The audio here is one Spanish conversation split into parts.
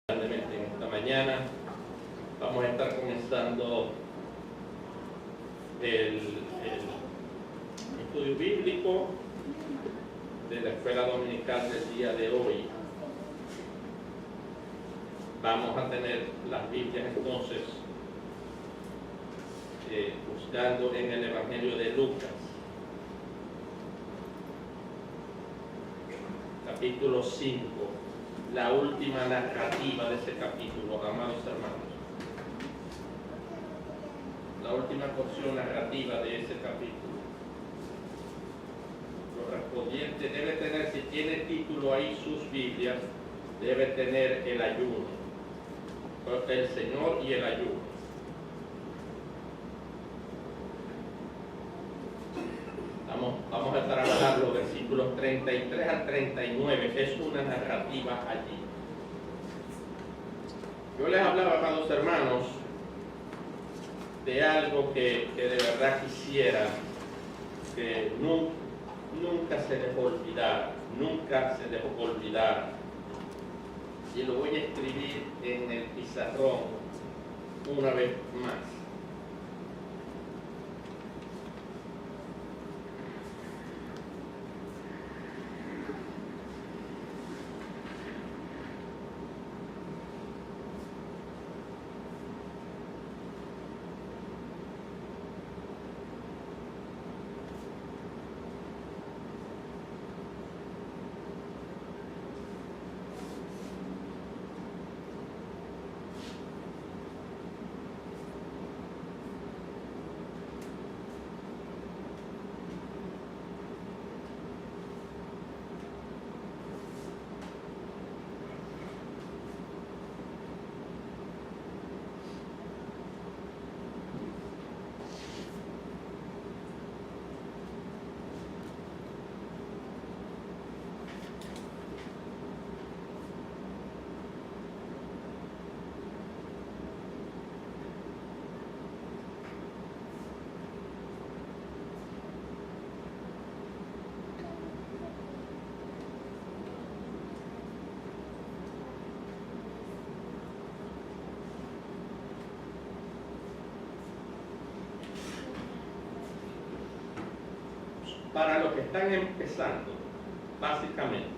Grandemente en esta mañana vamos a estar comenzando el estudio bíblico de la escuela dominical del día de hoy. Vamos a tener las Biblias entonces buscando en el Evangelio de Lucas, capítulo 5. La última narrativa de ese capítulo, amados hermanos. La última porción narrativa de ese capítulo. Lo correspondiente debe tener, si tiene título ahí sus Biblias, debe tener el ayuno. El Señor y el ayuno. Vamos a trabajar los versículos 33 al 39, es una narrativa allí. Yo les hablaba, amados hermanos, de algo que de verdad quisiera que nunca se dejó olvidar, nunca se dejó olvidar. Y lo voy a escribir en el pizarrón una vez más. Para los que están empezando, básicamente,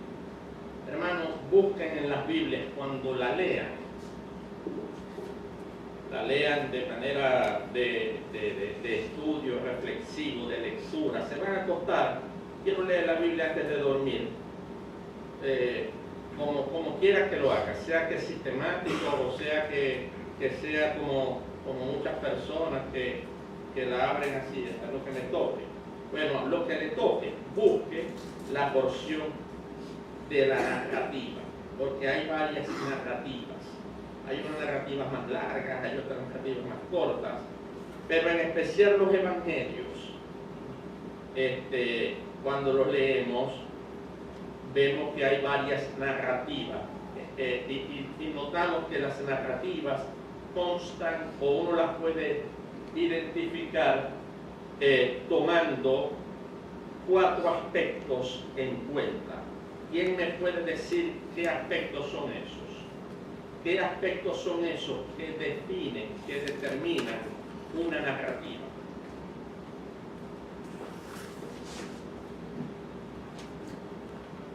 hermanos, busquen en las Biblias cuando la lean de manera de estudio reflexivo, de lectura. Se van a acostar, quiero leer la Biblia antes de dormir, como quiera que lo haga, sea que sistemático o sea que sea como muchas personas que la abren así, hasta lo que me toque. Bueno, lo que le toque, busque la porción de la narrativa, porque hay varias narrativas. Hay unas narrativas más largas, hay otras narrativas más cortas, pero en especial los evangelios, cuando los leemos, vemos que hay varias narrativas, y notamos que las narrativas constan, o uno las puede identificar tomando 4 aspectos en cuenta. ¿Quién me puede decir qué aspectos son esos? ¿Qué aspectos son esos que definen, que determinan una narrativa?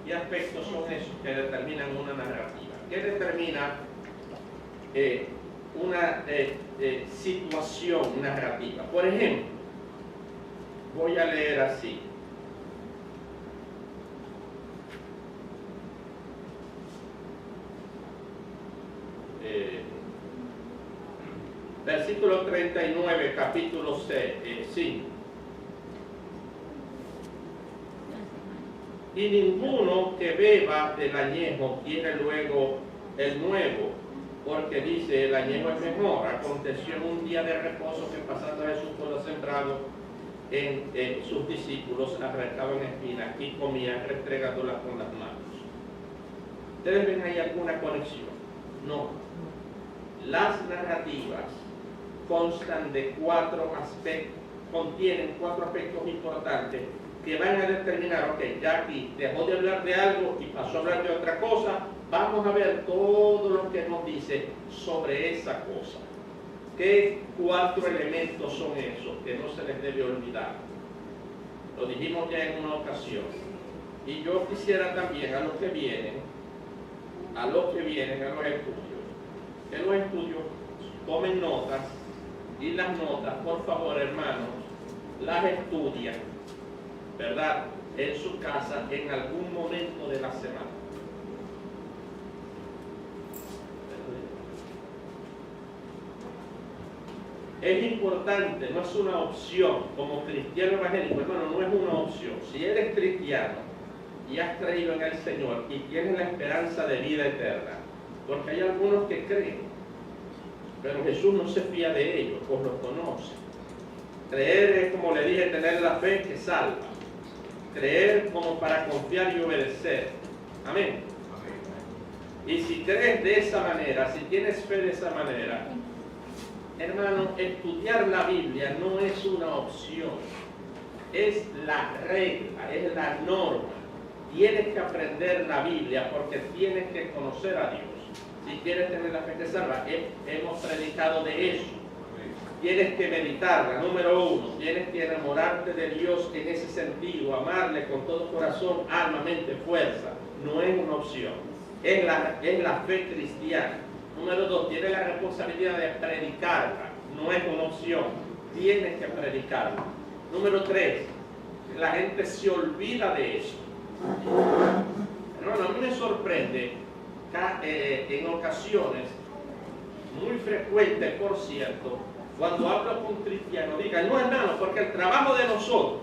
¿Qué aspectos son esos que determinan una narrativa? ¿Qué determina una situación narrativa? Por ejemplo, voy a leer así. Versículo 39, capítulo 5. Y ninguno que beba del añejo quiere luego el nuevo, porque dice, el añejo es mejor. Aconteció en un día de reposo que pasando Jesús por los sembrados, sus discípulos arrancaban espinas y comían restregándolas con las manos. ¿Ustedes ven ahí alguna conexión? No. Las narrativas constan de 4 aspectos, contienen 4 aspectos importantes que van a determinar, ok, ya aquí dejó de hablar de algo y pasó a hablar de otra cosa, vamos a ver todo lo que nos dice sobre esa cosa. ¿Qué 4 elementos son esos que no se les debe olvidar? Lo dijimos ya en una ocasión. Y yo quisiera también a los que vienen a los estudios, que los estudios tomen notas, y las notas, por favor, hermanos, las estudian, ¿verdad?, en su casa en algún momento de la semana. Es importante, no es una opción. Como cristiano evangélico, hermano, no es una opción. Si eres cristiano y has creído en el Señor y tienes la esperanza de vida eterna, porque hay algunos que creen, pero Jesús no se fía de ellos, pues los conoce. Creer es, como le dije, tener la fe que salva. Creer como para confiar y obedecer. Amén. Y si crees de esa manera, si tienes fe de esa manera, hermano, estudiar la Biblia no es una opción, es la regla, es la norma. Tienes que aprender la Biblia porque tienes que conocer a Dios. Si quieres tener la fe que salva, hemos predicado de eso. Tienes que meditarla, número 1. Tienes que enamorarte de Dios en ese sentido, amarle con todo corazón, alma, mente, fuerza. No es una opción, es la fe cristiana. Número 2, tienes la responsabilidad de predicarla. No es una opción, tienes que predicarla. Número 3, la gente se olvida de eso. Hermano, a mí me sorprende en ocasiones, muy frecuentes por cierto, cuando hablo con cristianos, digan, no hermano, porque el trabajo de nosotros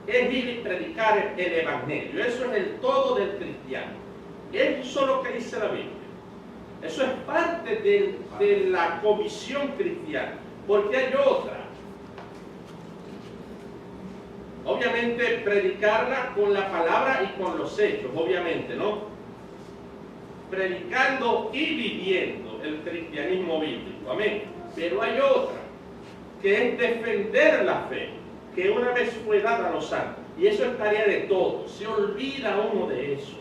es ir y predicar el Evangelio. Eso es el todo del cristiano. Eso es lo que dice la Biblia. Eso es parte de la comisión cristiana, porque hay otra. Obviamente predicarla con la palabra y con los hechos, obviamente, ¿no? Predicando y viviendo el cristianismo bíblico, amén. Pero hay otra, que es defender la fe, que una vez fue dada a los santos. Y eso es tarea de todos. Se olvida uno de eso.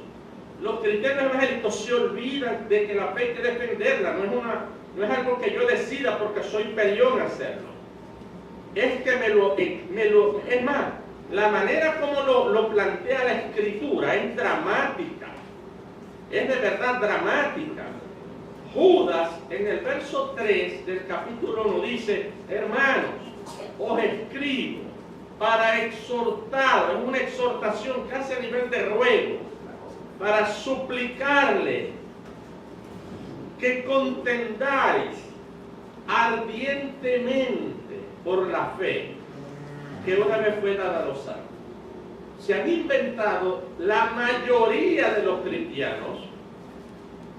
Los cristianos evangélicos se olvidan de que la fe hay que defenderla. No es algo que yo decida porque soy peleón hacerlo. Es que es más, la manera como lo plantea la Escritura es dramática. Es de verdad dramática. Judas, en el verso 3 del capítulo 1, dice, hermanos, os escribo para exhortar, es una exhortación casi a nivel de ruego, para suplicarle que contendáis ardientemente por la fe que una vez fue dada a los santos. Se han inventado la mayoría de los cristianos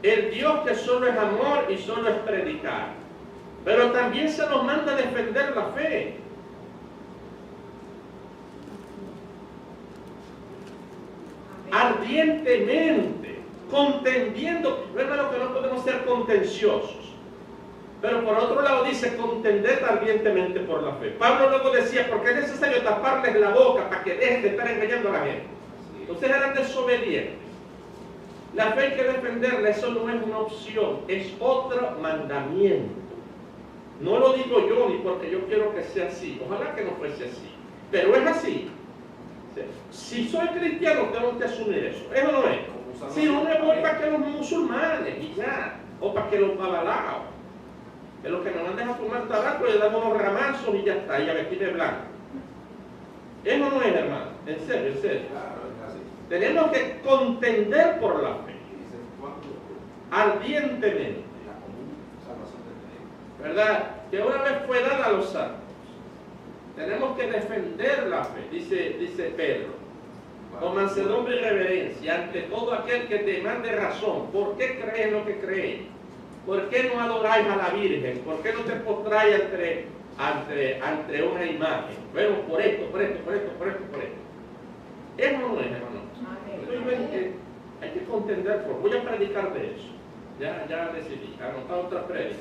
el Dios que solo es amor y solo es predicar, pero también se nos manda a defender la fe. Ardientemente, contendiendo. Hermano, que no podemos ser contenciosos, pero por otro lado dice contender ardientemente por la fe. Pablo luego decía, porque es necesario taparles la boca para que dejen de estar engañando a la gente. Entonces eran desobedientes. La fe hay que defenderla, eso no es una opción, es otro mandamiento. No lo digo yo ni porque yo quiero que sea así, ojalá que no fuese así, pero es así. Si soy cristiano tengo que asumir eso, ¿eso no es? Si no me voy para que los musulmanes y ya, o para que los babalaos, que los que nos mandan a fumar tabaco le dan unos ramazos y ya está, y a vestirme blanco. Eso no es, hermano, en serio, en serio. Tenemos que contender por la fe, ardientemente, ¿verdad? Que una vez fue dada a los santos. Tenemos que defender la fe, dice Pedro, con mansedumbre y reverencia, ante todo aquel que te mande razón. ¿Por qué crees lo que crees? ¿Por qué no adoráis a la Virgen? ¿Por qué no te postráis ante una imagen? Bueno, por esto. Eso no es, hermano. Hay que contender voy a predicar de eso. Ya decidí, anotar otra prédica.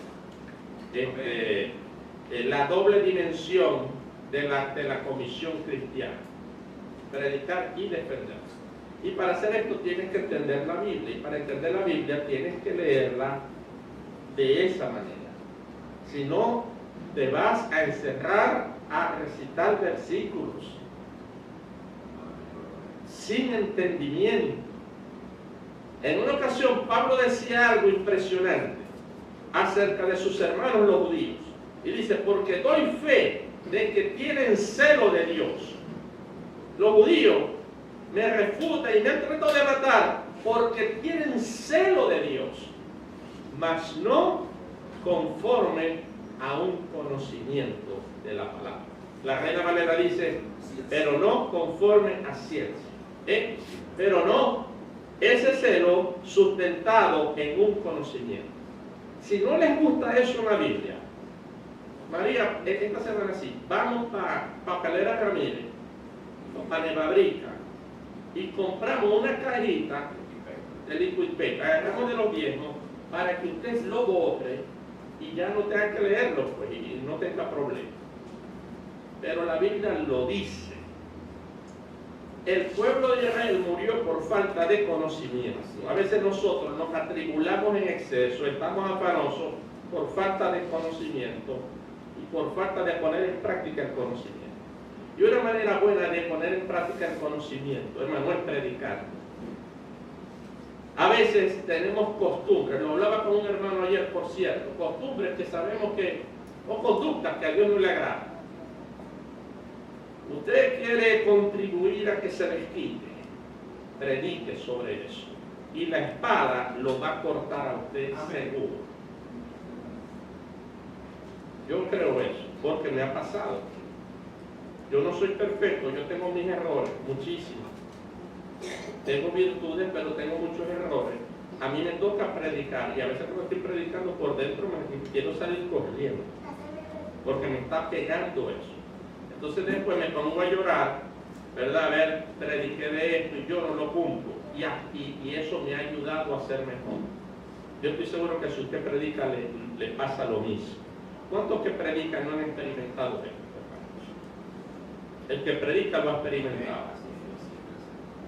La doble dimensión de la comisión cristiana. predicar y defender. Y para hacer esto tienes que entender la Biblia, y para entender la Biblia tienes que leerla de esa manera. Si no, te vas a encerrar a recitar versículos sin entendimiento. En una ocasión Pablo decía algo impresionante acerca de sus hermanos los judíos, y dice: porque doy fe de que tienen celo de Dios. Los judíos me refutan y me han tratado de matar porque tienen celo de Dios, mas no conforme a un conocimiento de la palabra. La Reina Valera dice: pero no conforme a ciencia. Pero no ese celo sustentado en un conocimiento. Si no les gusta eso en la Biblia, María, esta semana sí, vamos para Calera Ramírez, para Nevabrica, y compramos una cajita de Liquid Paper, agarramos de los viejos, para que usted lo borre y ya no tenga que leerlo, pues, y no tenga problema. Pero la Biblia lo dice. El pueblo de Israel murió por falta de conocimiento. A veces nosotros nos atribulamos en exceso, estamos afanosos por falta de conocimiento y por falta de poner en práctica el conocimiento. Y una manera buena de poner en práctica el conocimiento, hermano, es predicar. A veces tenemos costumbres, lo hablaba con un hermano ayer, por cierto, costumbres que sabemos que, o conductas que a Dios no le agrada. Usted quiere contribuir a que se les quite, predique sobre eso. Y la espada lo va a cortar a usted seguro. Yo creo eso, porque me ha pasado. Yo no soy perfecto, yo tengo mis errores, muchísimos. Tengo virtudes, pero tengo muchos errores. A mí me toca predicar, y a veces cuando estoy predicando por dentro me quiero salir corriendo, porque me está pegando eso. Entonces después me pongo a llorar, ¿verdad? A ver, prediqué de esto y yo no lo cumplo. Y eso me ha ayudado a ser mejor. Yo estoy seguro que si usted predica le pasa lo mismo. ¿Cuántos que predican no han experimentado esto? El que predica lo ha experimentado.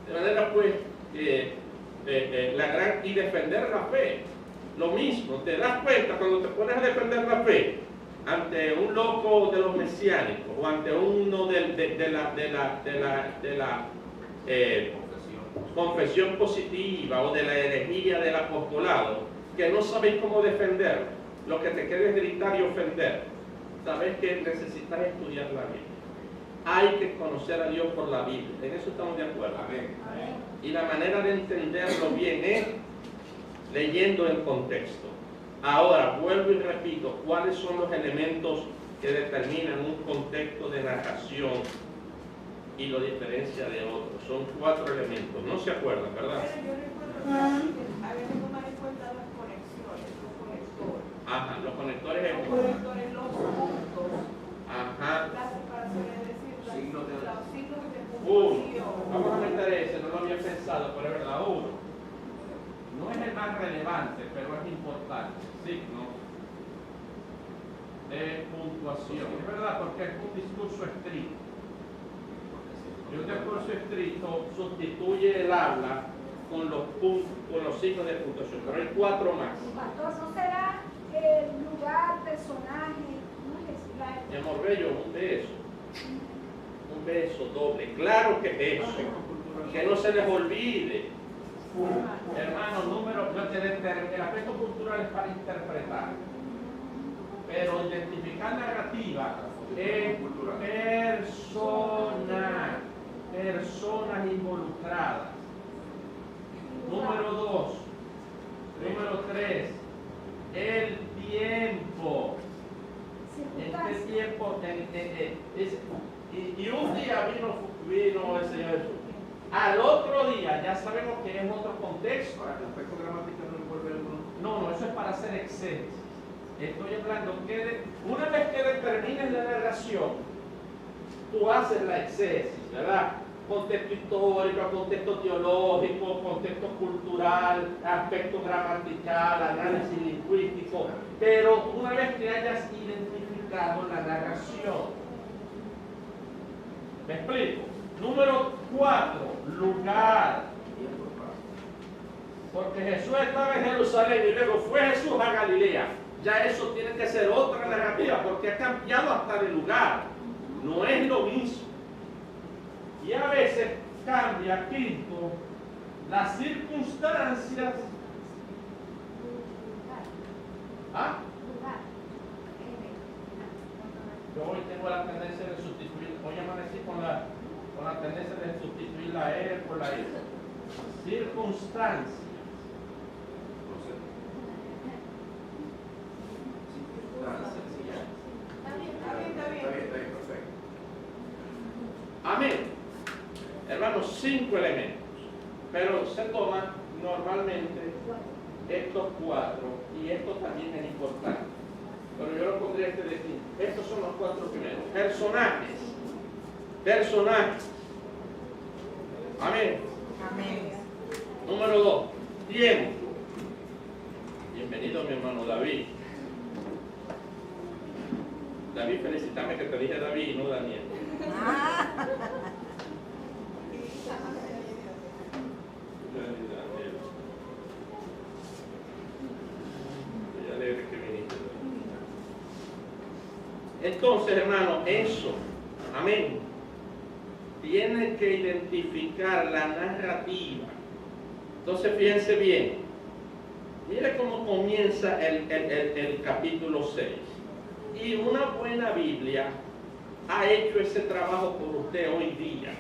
De manera pues y defender la fe. Lo mismo, te das cuenta cuando te pones a defender la fe ante un loco de los mesiánicos o ante uno de la confesión positiva o de la herejía del apostolado, que no sabéis cómo defenderlo, lo que te queda es gritar y ofender. Sabes que necesitas estudiar la Biblia. Hay que conocer a Dios por la Biblia. En eso estamos de acuerdo. Amén. Y la manera de entenderlo bien es leyendo el contexto. Ahora, vuelvo y repito, ¿cuáles son los elementos que determinan un contexto de narración y lo diferencia de otros? Son 4 elementos. No se acuerdan, ¿verdad? Yo recuerdo que había que tomar en cuenta las conexiones, los conectores. Ajá, los conectores. Los conectores, los puntos. Ajá. La separación, es decir, los signos de Uno. puntuación. Vamos a meter ese, no lo había pensado, pero es verdad, uno. No es el más relevante, pero es importante. Signo de puntuación. Es verdad, porque es un discurso escrito. Y un discurso escrito sustituye el habla con los puntos, con los signos de puntuación. Pero hay 4 más. Pastor, ¿no será el lugar, personaje? ¿Cómo es? Mi amor bello, un beso. Un beso doble. Claro que beso. Que no se les olvide. Hermano, el aspecto cultural es para interpretar, pero identificar narrativa es personas involucradas. Número 2. Número 3, el tiempo. Este tiempo, y un día vino el Señor Jesús. Al otro día ya sabemos que es otro contexto. Para el aspecto gramatical no vuelve No, eso es para hacer exégesis. Estoy hablando que una vez que determines la narración, tú haces la exégesis, ¿verdad? Contexto histórico, contexto teológico, contexto cultural, aspecto gramatical, análisis lingüístico. Pero una vez que hayas identificado la narración, ¿me explico? Número 4, lugar. Porque Jesús estaba en Jerusalén y luego fue Jesús a Galilea. Ya eso tiene que ser otra narrativa porque ha cambiado hasta de lugar. No es lo mismo. Y a veces cambia, quinto, las circunstancias. ¿Ah? Yo hoy tengo la tendencia de sustituir, hoy amanecí con la tendencia de sustituir la E por la I. Circunstancias. Está bien. Perfecto. Amén. Hermanos, 5 elementos. Pero se toman normalmente estos 4 y esto también es importante. Pero yo lo pondría de aquí. Estos son los 4 primeros. Personajes. Amén. Amén. Número 2. Tiempo. Bienvenido mi hermano David. David, felicítame que te dije David y no Daniel. Estoy alegre que viniste. Entonces, hermano, eso, amén, tiene que identificar la narrativa. Entonces, fíjense bien. Mire cómo comienza el capítulo 6. Y una buena Biblia ha hecho ese trabajo por usted hoy día.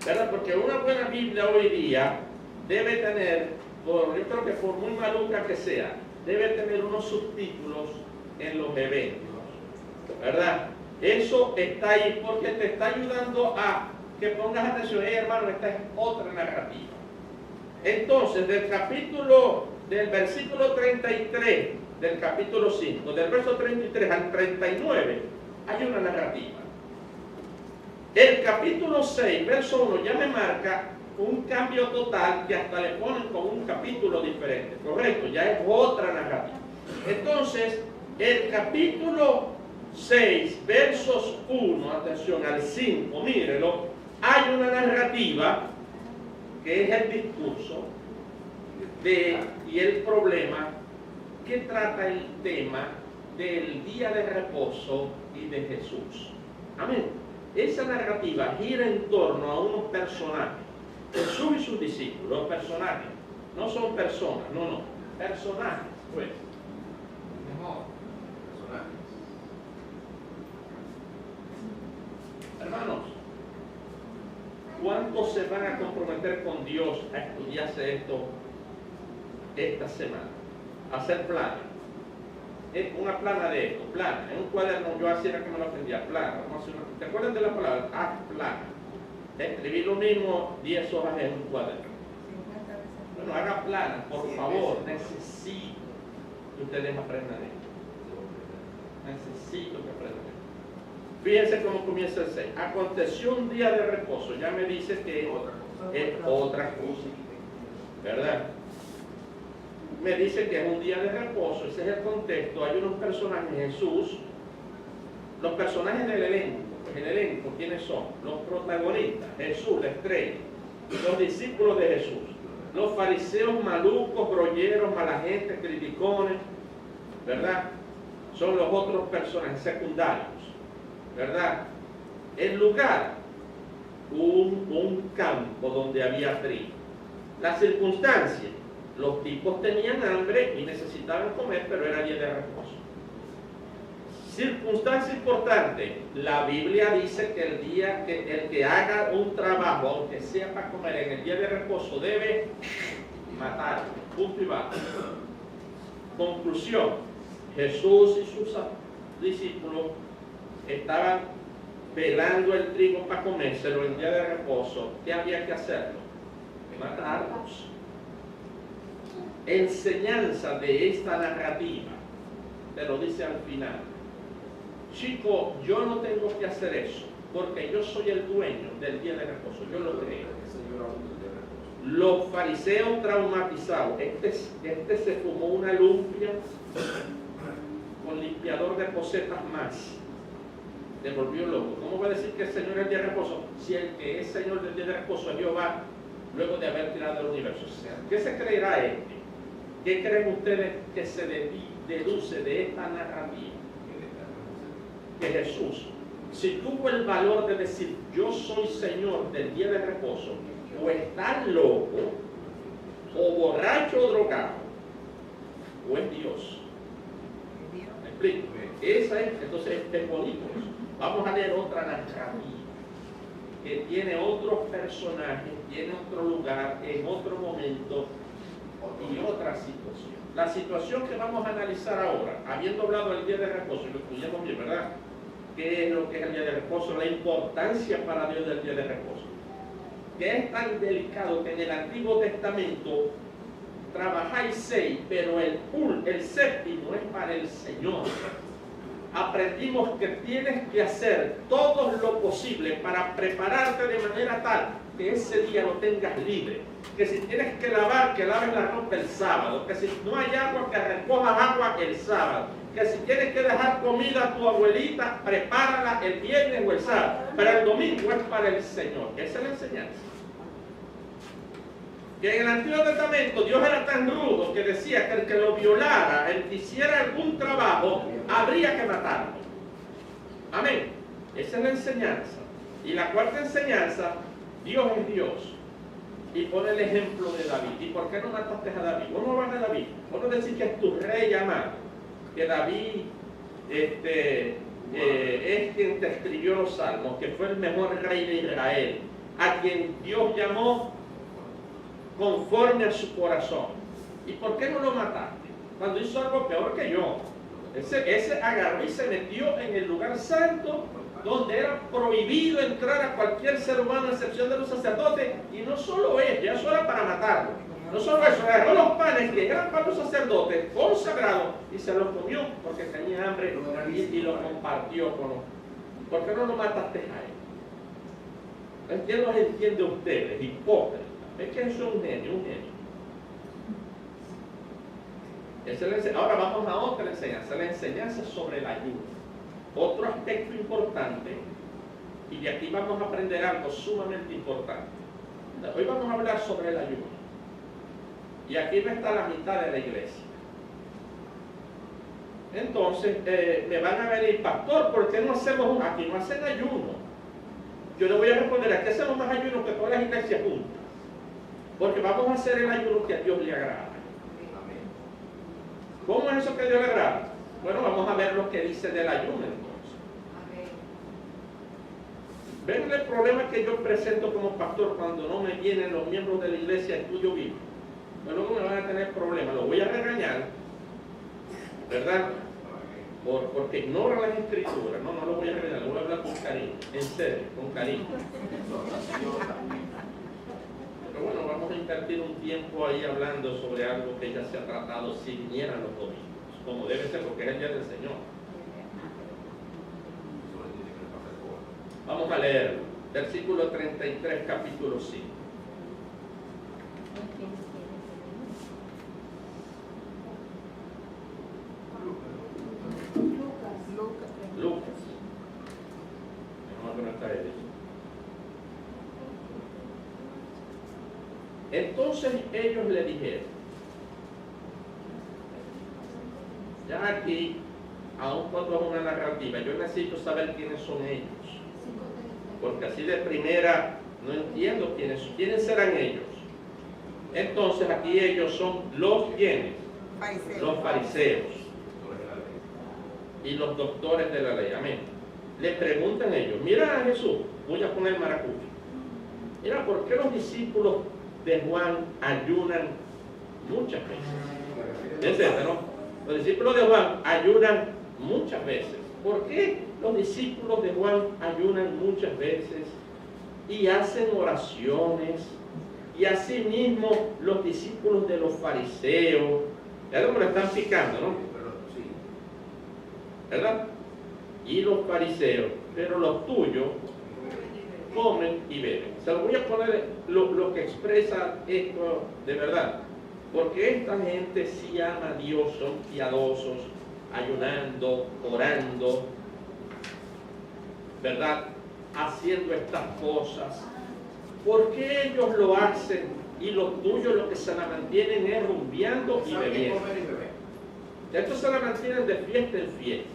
¿Verdad? Porque una buena Biblia hoy día debe tener, yo creo que por muy maluca que sea, debe tener unos subtítulos en los eventos. ¿Verdad? Eso está ahí porque te está ayudando a que pongas atención. Hermano, esta es otra narrativa. Entonces, del versículo 33 del capítulo 5, del verso 33 al 39, hay una narrativa. El capítulo 6, verso 1, ya me marca un cambio total que hasta le ponen con un capítulo diferente. Correcto, ya es otra narrativa. Entonces, el capítulo 6, versos 1, atención, al 5, mírelo, hay una narrativa que es el discurso y el problema que trata el tema del día de reposo y de Jesús. Amén. Esa narrativa gira en torno a unos personajes. Jesús y sus discípulos, personajes. No son personas, no. Personajes, pues. Mejor. Personajes. Hermanos, ¿cuántos se van a comprometer con Dios a estudiarse esto esta semana? A hacer planes. Una plana de esto, plana. En un cuaderno yo así era que me lo aprendía, plana. ¿Te acuerdan de la palabra? Plana. Escribir lo mismo 10 hojas en un cuaderno. Bueno, haga plana, por favor. Necesito que ustedes aprendan esto. Necesito que aprendan esto. Fíjense cómo comienza el 6. Aconteció un día de reposo. Ya me dice que es otra cosa. ¿Verdad? Me dice que es un día de reposo. Ese es el contexto. Hay unos personajes, Jesús. Los personajes del elenco. El elenco, ¿quiénes son? Los protagonistas. Jesús, la estrella. Los discípulos de Jesús. Los fariseos malucos, grolleros, mala gente, criticones. ¿Verdad? Son los otros personajes secundarios. ¿Verdad? El lugar, un campo donde había trigo. La circunstancia, los tipos tenían hambre y necesitaban comer, pero era día de reposo. Circunstancia importante, la Biblia dice que el que haga un trabajo, aunque sea para comer en el día de reposo, debe matar. Punto y bajo. Conclusión, Jesús y sus discípulos estaban pelando el trigo para comérselo en día de reposo. ¿Qué había que hacerlo? Matarlos. Enseñanza de esta narrativa, te lo dice al final. Chico, yo no tengo que hacer eso, porque yo soy el dueño del día de reposo, yo lo creo. Los fariseos traumatizados, este se fumó una lumpia con limpiador de posetas más. le volvió loco. ¿Cómo va a decir que el Señor es el día de reposo si el que es Señor del día de reposo es Jehová luego de haber tirado el universo? O sea, ¿qué se creerá este? ¿Qué creen ustedes que se deduce de esta narrativa? Que Jesús, si tuvo el valor de decir yo soy Señor del día de reposo, o está loco, o borracho o drogado, o es Dios. ¿Me explico? Esa es, entonces es bonito eso. Vamos a leer otra narrativa que tiene otros personajes, tiene otro lugar, en otro momento y otra situación. La situación que vamos a analizar ahora, habiendo hablado del día de reposo, y lo estudiamos bien, ¿verdad? ¿Qué es lo que es el día de reposo? La importancia para Dios del día de reposo. Que es tan delicado que en el Antiguo Testamento trabajáis 6, pero el séptimo es para el Señor. Aprendimos que tienes que hacer todo lo posible para prepararte de manera tal que ese día lo tengas libre. Que si tienes que lavar, que laves la ropa el sábado. Que si no hay agua, que recojas agua el sábado. Que si tienes que dejar comida a tu abuelita, prepárala el viernes o el sábado. Pero el domingo es para el Señor. Esa es la enseñanza. Que en el Antiguo Testamento Dios era tan rudo que decía que el que lo violara, el que hiciera algún trabajo, habría que matarlo. Amén. Esa es la enseñanza. Y la cuarta enseñanza, Dios es Dios. Y pone el ejemplo de David. ¿Y por qué no mataste a David? Vos no vas a David. Vos no decís que es tu rey amado. Que David es quien te escribió los salmos, que fue el mejor rey de Israel, a quien Dios llamó conforme a su corazón. ¿Y por qué no lo mataste? Cuando hizo algo peor que yo. Ese agarró y se metió en el lugar santo, donde era prohibido entrar a cualquier ser humano, a excepción de los sacerdotes, y no solo ya eso era para matarlo. No solo eso, agarró los panes que eran para los sacerdotes, consagrados, y se los comió porque tenía hambre y lo compartió con los. ¿Por qué no lo mataste a él? ¿Quién los entiende a ustedes, hipócritas? Es que eso es un genio, un genio. Ahora vamos a otra enseñanza, la enseñanza sobre el ayuno. Otro aspecto importante, y de aquí vamos a aprender algo sumamente importante. Hoy vamos a hablar sobre el ayuno. Y aquí no está la mitad de la iglesia. Entonces, me van a venir, pastor, ¿por qué no hacemos aquí no hacen ayuno? Yo le voy a responder, aquí hacemos más ayuno que todas las iglesias juntas. Porque vamos a hacer el ayuno que a Dios le agrada. ¿Cómo es eso que a Dios le agrada? Bueno, vamos a ver lo que dice del ayuno entonces. ¿Ven el problema que yo presento como pastor cuando no me vienen los miembros de la iglesia a estudio bíblico? Bueno, luego me van a tener problemas, lo voy a regañar, ¿verdad? Porque ignora las escrituras. No lo voy a regañar, lo voy a hablar con cariño, en serio, con cariño. Pero bueno, vamos a invertir un tiempo ahí hablando sobre algo que ya se ha tratado si vinieran los domingos, como debe ser, porque es el día del Señor. Vamos a leer versículo 33, capítulo 5. Lucas. No, no está él. Entonces ellos le dijeron, ya aquí, aun cuando es una narrativa, yo necesito saber quiénes son ellos, porque así de primera no entiendo quiénes serán ellos. Entonces aquí ellos son los quienes, los fariseos y los doctores de la ley. Amén. Le preguntan ellos, mira a Jesús, voy a poner maracucho, mira, ¿por qué los discípulos de Juan ayunan muchas veces? Fíjense, ¿no? Los discípulos de Juan ayunan muchas veces. ¿Por qué los discípulos de Juan ayunan muchas veces y hacen oraciones? Y asimismo los discípulos de los fariseos, ya como le están picando, ¿no? ¿Verdad? Y los fariseos, pero los tuyos comen y beben. Se lo voy a poner lo que expresa esto de verdad. Porque esta gente sí ama a Dios, son piadosos, ayunando, orando. ¿verdad?, haciendo estas cosas. ¿Por qué ellos lo hacen y los tuyos lo que se la mantienen es rumbeando y bebiendo? Estos se la mantienen de fiesta en fiesta.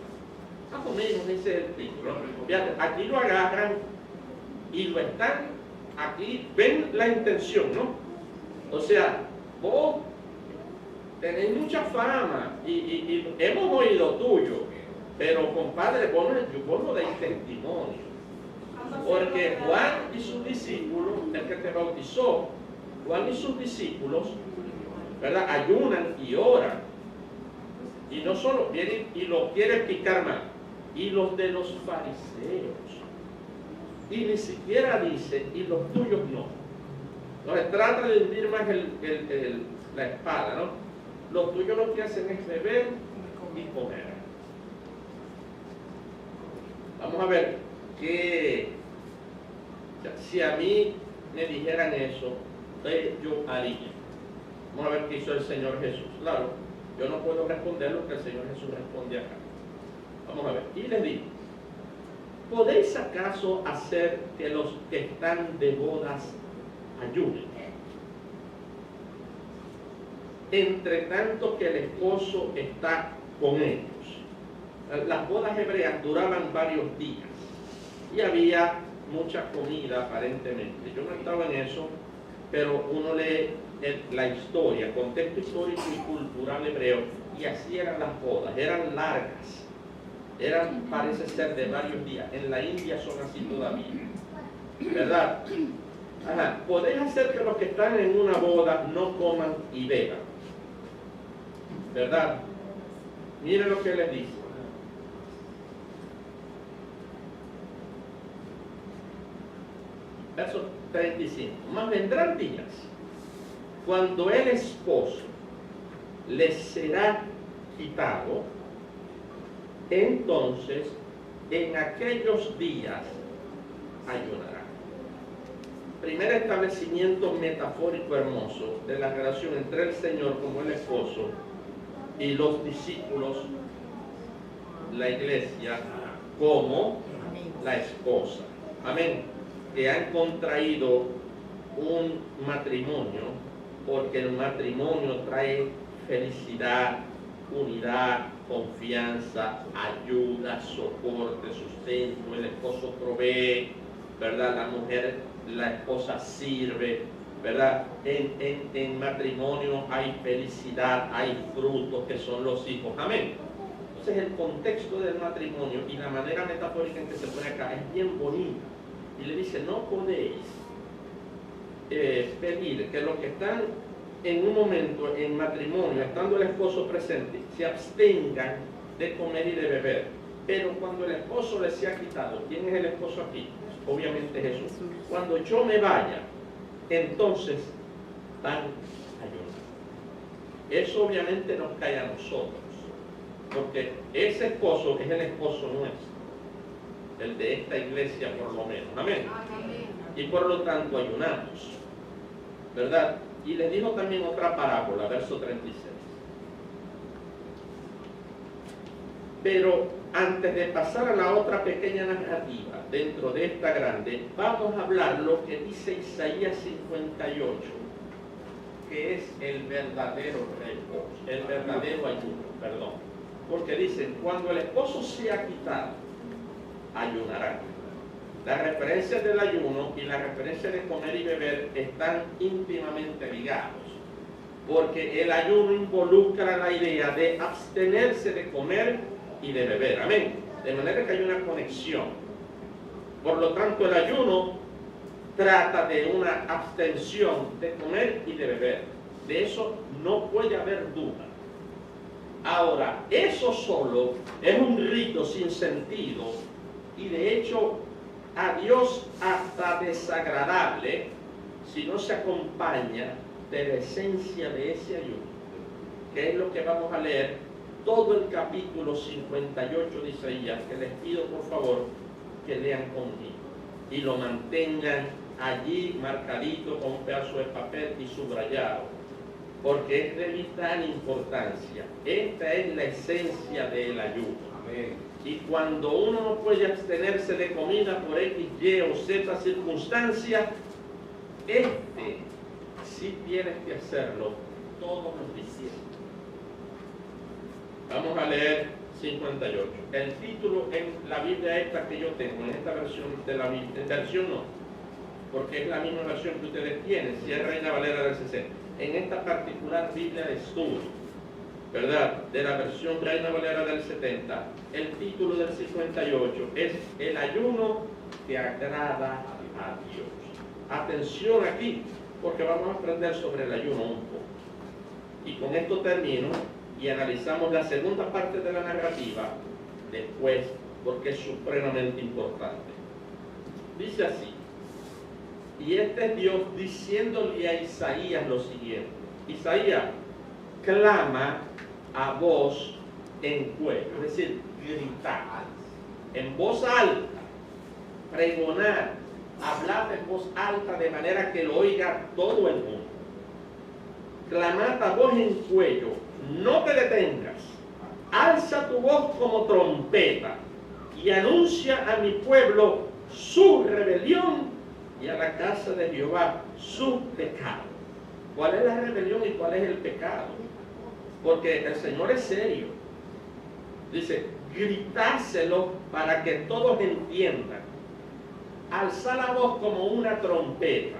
Más o menos ese es el título. Fíjate, aquí lo agarran y lo están, aquí ven la intención, ¿no? O sea, vos tenés mucha fama y hemos oído tuyo, pero compadre, vos no deis testimonio. Porque Juan y sus discípulos, el que te bautizó, Juan y sus discípulos, ¿verdad?, ayunan y oran. Y no solo vienen y lo quieren picar más, y los de los fariseos. Y ni siquiera dice, y los tuyos no. Entonces trata de hundir más la espada, ¿no? Los tuyos lo que hacen es beber y comer. Vamos a ver que si a mí me dijeran eso, yo haría. Vamos a ver qué hizo el Señor Jesús. Claro, yo no puedo responder lo que el Señor Jesús responde acá. Vamos a ver. Y les digo, ¿podéis acaso hacer que los que están de bodas ayunen? Entre tanto que el esposo está con ellos. Las bodas hebreas duraban varios días y había mucha comida aparentemente. Yo no estaba en eso, pero uno lee la historia, contexto histórico y cultural hebreo, y así eran las bodas, eran largas, eran, parece ser, de varios días. En la India son así todavía, ¿verdad? Ajá. Podéis hacer que los que están en una boda no coman y beban, ¿verdad? Miren lo que les dice. Verso 35. Mas vendrán días cuando el esposo les será quitado, entonces en aquellos días ayunarán. Primer establecimiento metafórico hermoso de la relación entre el Señor como el esposo y los discípulos, la iglesia, como la esposa. Amén. Que han contraído un matrimonio, porque el matrimonio trae felicidad, unidad, confianza, ayuda, soporte, sustento. El esposo provee, ¿verdad? La mujer, la esposa sirve, ¿verdad? En matrimonio hay felicidad, hay frutos que son los hijos. Amén. Entonces el contexto del matrimonio y la manera metafórica en que se pone acá es bien bonita. Y le dice, no podéis pedir que los que están en un momento en matrimonio, estando el esposo presente, se abstengan de comer y de beber. Pero cuando el esposo les sea quitado, ¿quién es el esposo aquí? Obviamente Jesús. Cuando yo me vaya, entonces van a ayunar. Eso obviamente nos cae a nosotros, porque ese esposo es el esposo nuestro, el de esta iglesia por lo menos. Amén. Y por lo tanto ayunamos, ¿verdad? Y les dijo también otra parábola, verso 36. Pero antes de pasar a la otra pequeña narrativa dentro de esta grande, vamos a hablar lo que dice Isaías 58, que es el verdadero reposo, el verdadero ayuno, perdón. Porque dicen, cuando el esposo sea quitado, ayunarán. Las referencias del ayuno y la referencia de comer y beber están íntimamente ligados, porque el ayuno involucra la idea de abstenerse de comer y de beber. Amén. De manera que hay una conexión. Por lo tanto, el ayuno trata de una abstención de comer y de beber. De eso no puede haber duda. Ahora, eso solo es un rito sin sentido y de hecho a Dios hasta desagradable si no se acompaña de la esencia de ese ayuno, que es lo que vamos a leer todo el capítulo 58 de Isaías, que les pido por favor que lean conmigo y lo mantengan allí marcadito con un pedazo de papel y subrayado. porque es de vital importancia. Esta es la esencia del ayuno. Amén. Y cuando uno no puede abstenerse de comida por X, Y o Z circunstancia, sí tienes que hacerlo todos los días. Vamos a leer 58. El título en la Biblia esta que yo tengo, en esta versión de la Biblia, versión no, porque es la misma versión que ustedes tienen, si es Reina Valera del 60. En esta particular Biblia de estudio, ¿verdad?, de la versión Reina Valera del 70, el título del 58 es El ayuno que agrada a Dios. Atención aquí, porque vamos a aprender sobre el ayuno un poco. Y con esto termino y analizamos la segunda parte de la narrativa después, porque es supremamente importante. Dice así: y este es Dios diciéndole a Isaías lo siguiente. Isaías, clama a voz en cuello, es decir, gritar en voz alta, pregonar, hablar en voz alta de manera que lo oiga todo el mundo. Clamad a voz en cuello, no te detengas, alza tu voz como trompeta y anuncia a mi pueblo su rebelión y a la casa de Jehová su pecado. ¿Cuál es la rebelión y cuál es el pecado? Porque el Señor es serio. Dice, gritárselo para que todos entiendan. Alza la voz como una trompeta.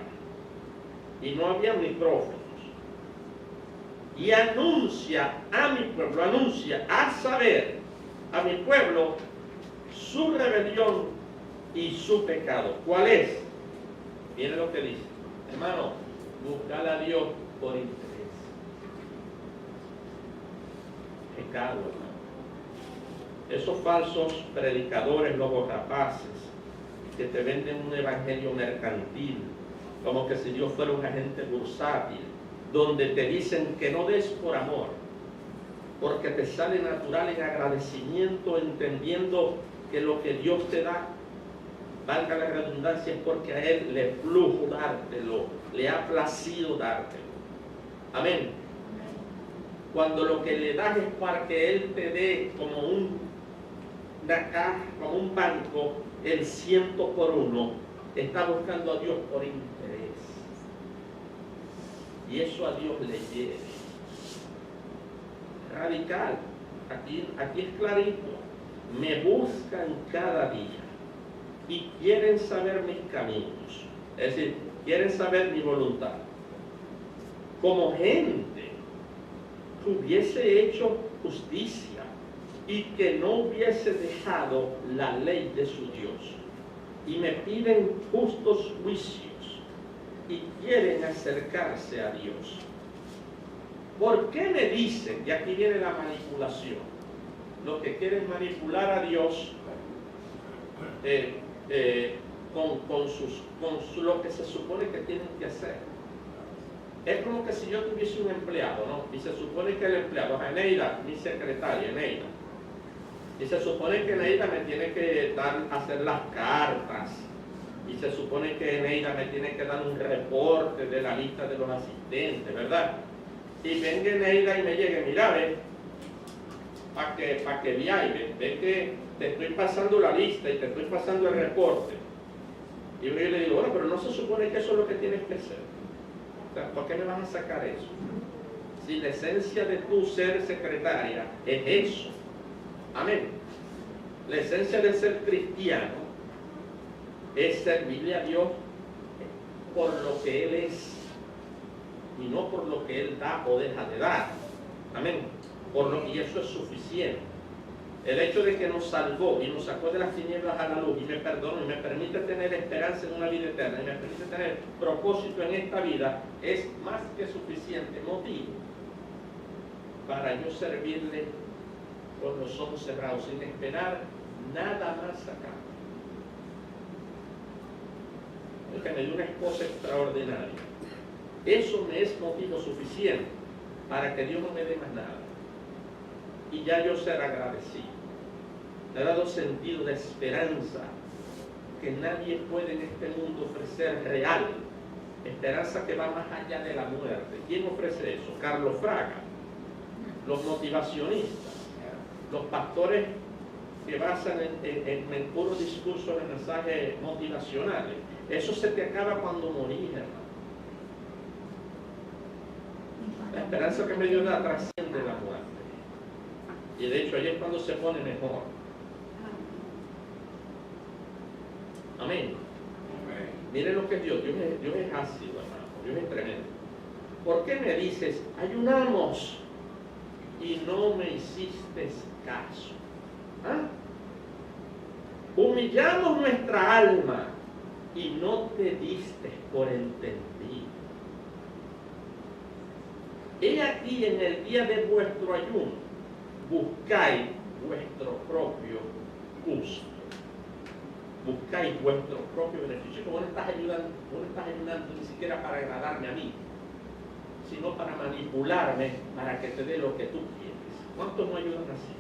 Y no había micrófonos. Y anuncia a mi pueblo, a saber, a mi pueblo, su rebelión y su pecado. ¿Cuál es? Miren lo que dice. Hermano, buscar a Dios por interés. Pecado, hermano. Esos falsos predicadores, lobos rapaces, que te venden un evangelio mercantil, como que si Dios fuera un agente bursátil, donde te dicen que no des por amor, porque te sale natural en agradecimiento, entendiendo que lo que Dios te da, valga la redundancia, es porque a Él le plujo dártelo, le ha placido dártelo. Amén. Cuando lo que le das es para que Él te dé como una caja, como un banco, el 100 por 1, está buscando a Dios por interés. Y eso a Dios le lleve. Radical. Aquí es clarito. Me buscan cada día y quieren saber mis caminos. Es decir, quieren saber mi voluntad. Como gente que hubiese hecho justicia y que no hubiese dejado la ley de su Dios. Y me piden justos juicios y quieren acercarse a Dios. ¿Por qué me dicen? Y aquí viene la manipulación. Los que quieren manipular a Dios con lo que se supone que tienen que hacer. Es como que si yo tuviese un empleado, ¿no? Y se supone que el empleado es Eneida, mi secretaria, Eneida. Y se supone que Eneida me tiene que hacer las cartas. Y se supone que Eneida me tiene que dar un reporte de la lista de los asistentes, ¿verdad? Y venga Eneida y me llegue, mira, ve, para que viaje, ve que te estoy pasando la lista y te estoy pasando el reporte. Y yo le digo, bueno, pero no se supone que eso es lo que tienes que hacer. O sea, ¿por qué me vas a sacar eso? Si la esencia de tu ser secretaria es eso. Amén. La esencia de ser cristiano es servirle a Dios por lo que Él es y no por lo que Él da o deja de dar. Amén. Y eso es suficiente. El hecho de que nos salvó y nos sacó de las tinieblas a la luz y me perdonó y me permite tener esperanza en una vida eterna y me permite tener propósito en esta vida es más que suficiente motivo para yo servirle con los ojos cerrados sin esperar nada más acá. El que me dio una esposa extraordinaria, eso me es motivo suficiente para que Dios no me dé más nada y ya yo ser agradecido. Le ha dado sentido de esperanza que nadie puede en este mundo ofrecer real esperanza que va más allá de la muerte. ¿Quién ofrece eso? Carlos Fraga, los motivacionistas, los pastores que basan en el puro discurso de mensajes motivacionales. Eso se te acaba cuando morís, hermano. La esperanza que me dio la trasciende la muerte. Y de hecho, ahí es cuando se pone mejor. Amén. Miren lo que es Dios. Dios es ácido, hermano. Dios es tremendo. ¿Por qué me dices, ayunamos y no me hiciste caso? ¿Ah? Humillamos nuestra alma y no te diste por entendido. He aquí en el día de vuestro ayuno, buscáis vuestro propio gusto. Buscáis vuestro propio beneficio. Como no estás ayudando ni siquiera para agradarme a mí, sino para manipularme, para que te dé lo que tú quieres. ¿Cuántos no ayudan así?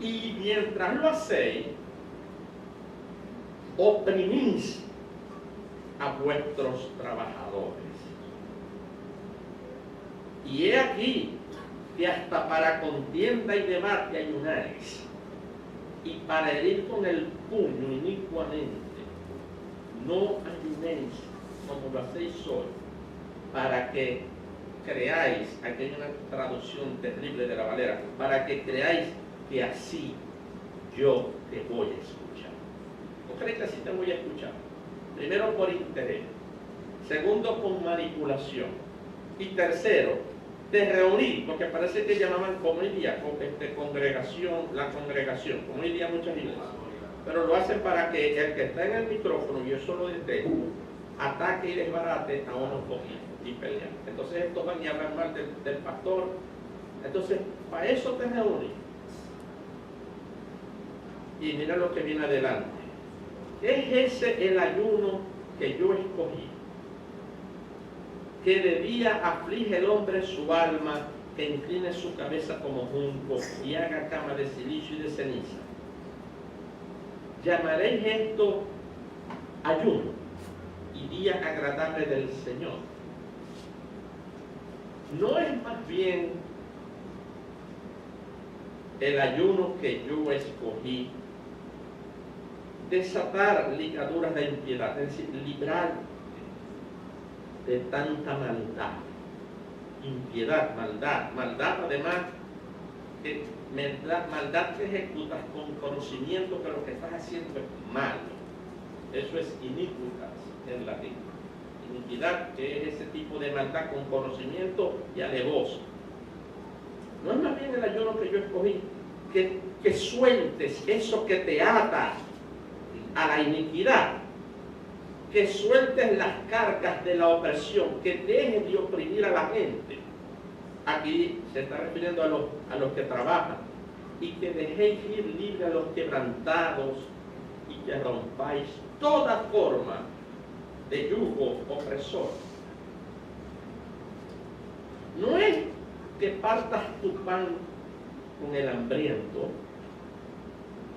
Y mientras lo hacéis, oprimís a vuestros trabajadores. Y he aquí que hasta para contienda y debate ayunáis, y para herir con el puño inicuamente. No ayunéis como lo hacéis hoy, para que creáis, aquí hay una traducción terrible de la Valera, para que creáis que así yo te voy a escuchar. ¿No crees que así te voy a escuchar? Primero por interés, segundo con manipulación, y tercero, de reunir, porque parece que llamaban como hoy día, congregación, la congregación, como hoy día muchas iglesias, pero lo hacen para que el que está en el micrófono, y yo eso lo detengo, ataque y desbarate a unos poquitos y pelear. Entonces estos van y hablan mal del pastor. Entonces, para eso te reúnes. Y mira lo que viene adelante. ¿Es ese el ayuno que yo escogí? Que de día aflige el hombre su alma, que incline su cabeza como junco y haga cama de silicio y de ceniza. Llamaréis esto ayuno y día agradable del Señor. ¿No es más bien el ayuno que yo escogí desatar ligaduras de impiedad, es decir, librar de tanta maldad, impiedad, maldad además, maldad que ejecutas con conocimiento que lo que estás haciendo es malo? Eso es iniquitas en latín. Iniquidad, que es ese tipo de maldad con conocimiento y alevoso. No es más bien el ayuno que yo escogí, que sueltes eso que te ata a la iniquidad, que sueltes las cargas de la opresión, que dejes de oprimir a la gente. Aquí se está refiriendo a los que trabajan, y que dejéis ir libre a los quebrantados, y que rompáis toda forma de yugo opresor. No es que partas tu pan con el hambriento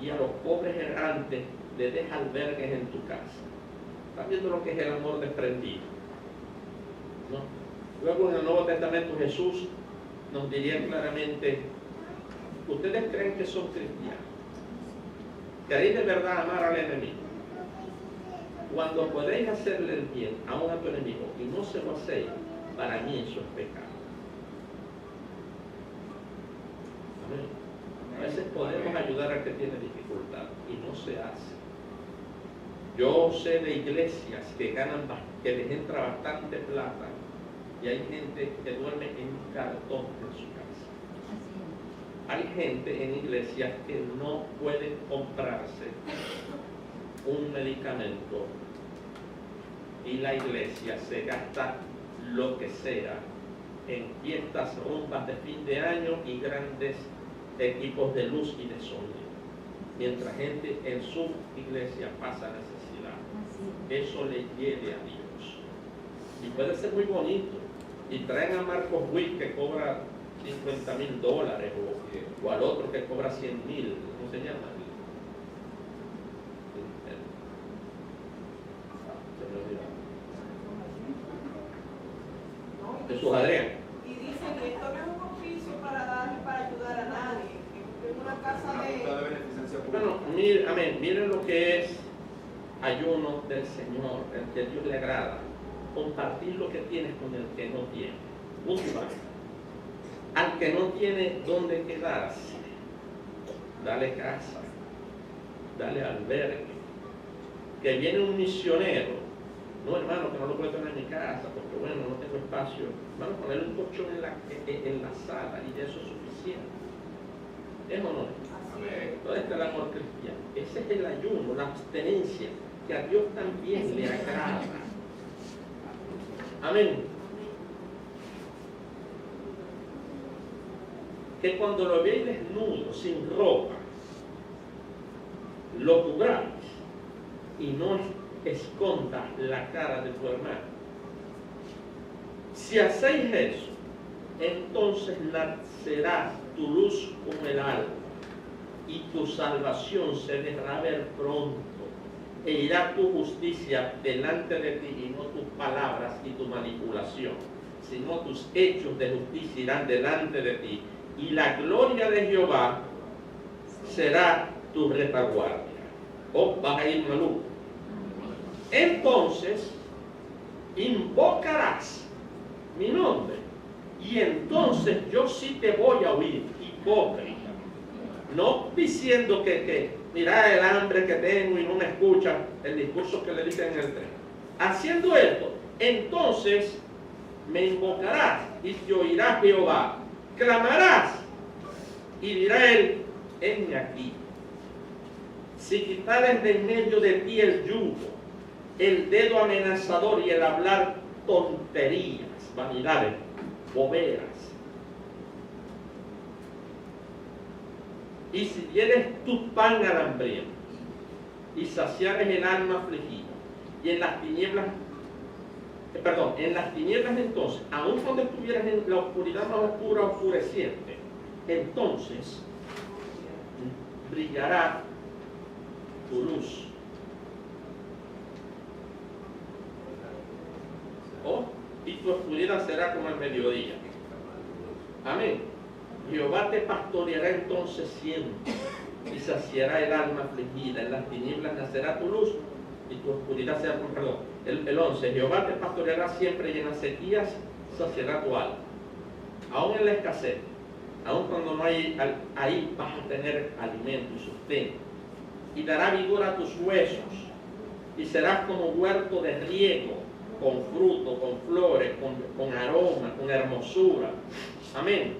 y a los pobres errantes le des albergues en tu casa. ¿Estás viendo lo que es el amor desprendido? ¿No? Luego en el Nuevo Testamento Jesús nos diría claramente: ustedes creen que son cristianos, queréis de verdad amar al enemigo. Cuando podéis hacerle el bien aún a tu enemigo y no se lo hacéis, para mí eso es pecado. Amén. A veces podemos ayudar al que tiene dificultad y no se hace. Yo sé de iglesias que les entra bastante plata y hay gente que duerme en un cartón en su casa. Hay gente en iglesias que no puede comprarse un medicamento y la iglesia se gasta lo que sea en fiestas, rumbas de fin de año y grandes equipos de luz y de sonido, mientras gente en su iglesia pasa necesidad. Eso le hiere a Dios. Y puede ser muy bonito, y traen a Marcos Witt, que cobra $50,000, o al otro que cobra $100,000, ¿cómo se llama? Adrián. Y dicen que esto no es un oficio para ayudar a nadie, que es una casa de... beneficencia Bueno, pública. amén, miren lo que es ayuno del Señor, el que a Dios le agrada. Compartir lo que tienes con el que no tiene. Punto. Al que no tiene dónde quedarse, dale casa, dale albergue. Que viene un misionero, no hermano, que no lo puedo tener en mi casa, porque bueno, no tengo espacio. Hermano, ponerle un colchón en la sala y eso es suficiente. ¿Es o no? ¿Dónde está el amor cristiano? Ese es el ayuno, la abstenencia, que a Dios también le agrada. Amén. Que cuando lo veis desnudo, sin ropa, lo cubráis y no escondas la cara de tu hermano. Si hacéis eso, entonces nacerá tu luz como el alba y tu salvación se dejará ver pronto e irá tu justicia delante de ti y no tus palabras y tu manipulación, sino tus hechos de justicia irán delante de ti y la gloria de Jehová será tu retaguardia. Oh, vas a ir maluco. Entonces invocarás mi nombre y entonces yo sí te voy a oír, hipócrita. No diciendo que mira el hambre que tengo y no me escucha, el discurso que le dicen en el tren. Haciendo esto, entonces me invocarás y te oirá Jehová. Clamarás y dirá él, henme aquí. Si quitares de en medio de ti el yugo, el dedo amenazador y el hablar tonterías, vanidades, boberas. Y si dieres tu pan al hambriento y saciares el alma afligida, y en las tinieblas, entonces, aun cuando estuvieras en la oscuridad más oscura, oscureciente, entonces brillará tu luz. Oh, y tu oscuridad será como el mediodía. Amén. Jehová te pastoreará entonces siempre y saciará el alma afligida. En las tinieblas nacerá tu luz y tu oscuridad será como, perdón. El 11. Jehová te pastoreará siempre y en las sequías saciará tu alma. Aún en la escasez, aún cuando no hay, ahí vas a tener alimento y sustento. Y dará vigor a tus huesos y serás como huerto de riego, con fruto, con flores, con aroma, con hermosura. Amén.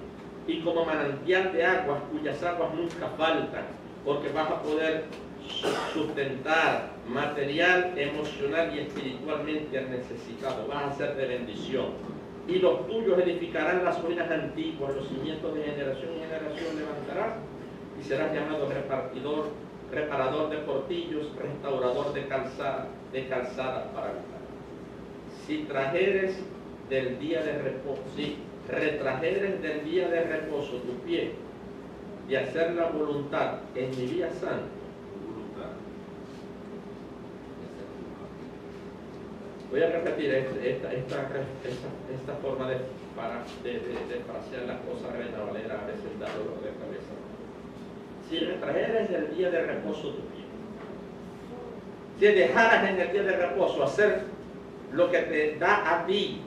Y como manantial de aguas cuyas aguas nunca faltan, porque vas a poder sustentar material, emocional y espiritualmente al necesitado. Vas a ser de bendición. Y los tuyos edificarán las ruinas antiguas, los cimientos de generación en generación levantarás, y serás llamado reparador de portillos, restaurador de calzadas para habitar. Si trajeres del día de reposo, si retrajeres del día de reposo tu pie y hacer la voluntad en mi día santo. Voy a repetir esta forma de frasear las cosas. Reina Valera a veces da dolor de cabeza. Si retrajeres del día de reposo tu pie, si dejaras en el día de reposo hacer lo que te da a ti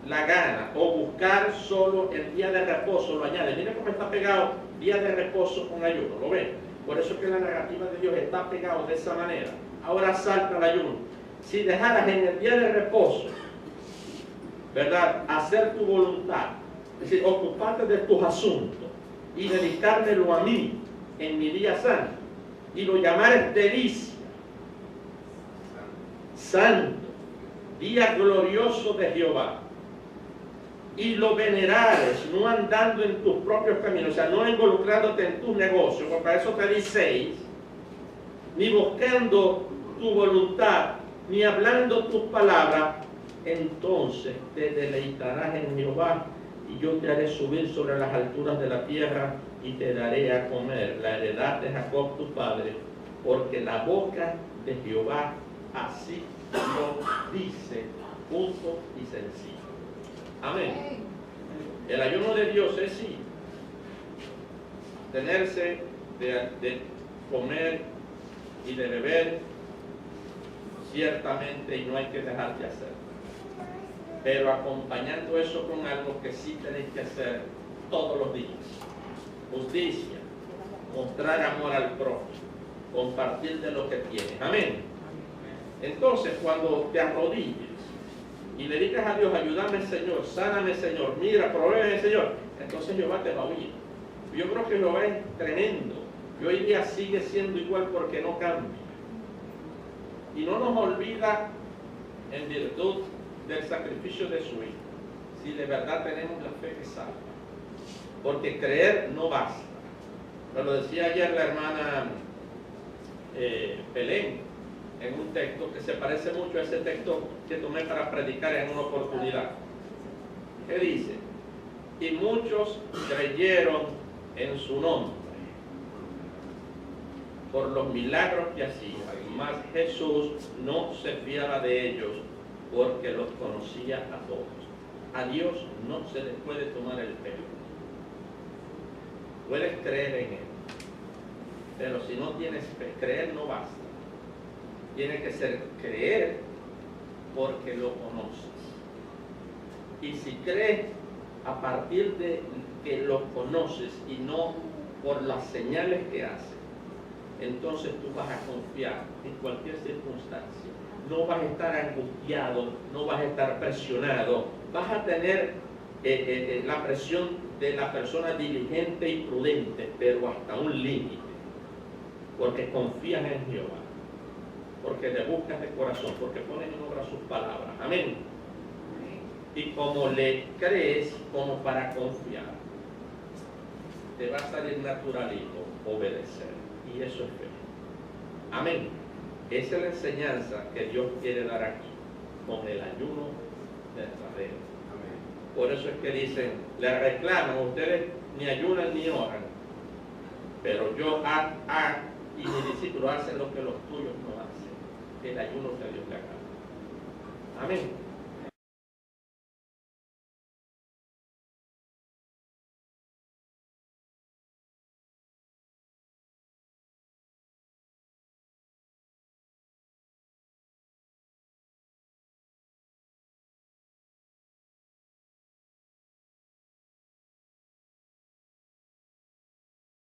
la gana, o buscar solo el día de reposo, lo añade. Miren cómo está pegado día de reposo con ayuno, ¿lo ven? Por eso es que la narrativa de Dios está pegado de esa manera. Ahora salta el ayuno. Si dejaras en el día de reposo, ¿verdad?, hacer tu voluntad, es decir, ocuparte de tus asuntos y dedicármelo a mí en mi día santo, y lo llamares delicia, santo, día glorioso de Jehová, y lo venerares, no andando en tus propios caminos, o sea, no involucrándote en tus negocios, porque para eso te di 6, ni buscando tu voluntad, ni hablando tus palabras, entonces te deleitarás en Jehová, y yo te haré subir sobre las alturas de la tierra, y te daré a comer la heredad de Jacob tu padre, porque la boca de Jehová así lo dice, punto y sencillo. Amén. El ayuno de Dios es sí, tenerse de comer y de beber, ciertamente, y no hay que dejar de hacer. Pero acompañando eso con algo que sí tenéis que hacer todos los días: justicia, mostrar amor al prójimo, compartir de lo que tienes. Amén. Entonces, cuando te arrodilles y le digas a Dios: ayúdame, Señor, sáname, Señor, mira, provéeme, Señor, entonces Jehová te va a oír. Yo creo que Jehová es tremendo, y hoy día sigue siendo igual porque no cambia. Y no nos olvida, en virtud del sacrificio de su Hijo, si de verdad tenemos la fe que salva. Porque creer no basta. Me lo decía ayer la hermana Belén, en un texto que se parece mucho a ese texto que tomé para predicar en una oportunidad. ¿Qué dice? Y muchos creyeron en su nombre por los milagros que hacía, mas Jesús no se fiaba de ellos porque los conocía a todos. A Dios no se le puede tomar el pelo. Puedes creer en Él, pero si no tienes fe, creer no basta. Tiene que ser creer porque lo conoces. Y si crees a partir de que lo conoces y no por las señales que hace, entonces tú vas a confiar en cualquier circunstancia. No vas a estar angustiado, no vas a estar presionado, vas a tener la presión de la persona diligente y prudente, pero hasta un límite, porque confías en Jehová, porque le buscas de corazón, porque pones en obra sus palabras. Amén. Y como le crees, como para confiar, te va a salir naturalito obedecer, y eso es fe. Amén. Esa es la enseñanza que Dios quiere dar aquí, con el ayuno verdadero. Por eso es que dicen, le reclaman: ustedes ni ayunan ni oran, pero yo y mis discípulos hacen lo que los tuyos no hacen. El ayuno que a Dios le agrada. Amén.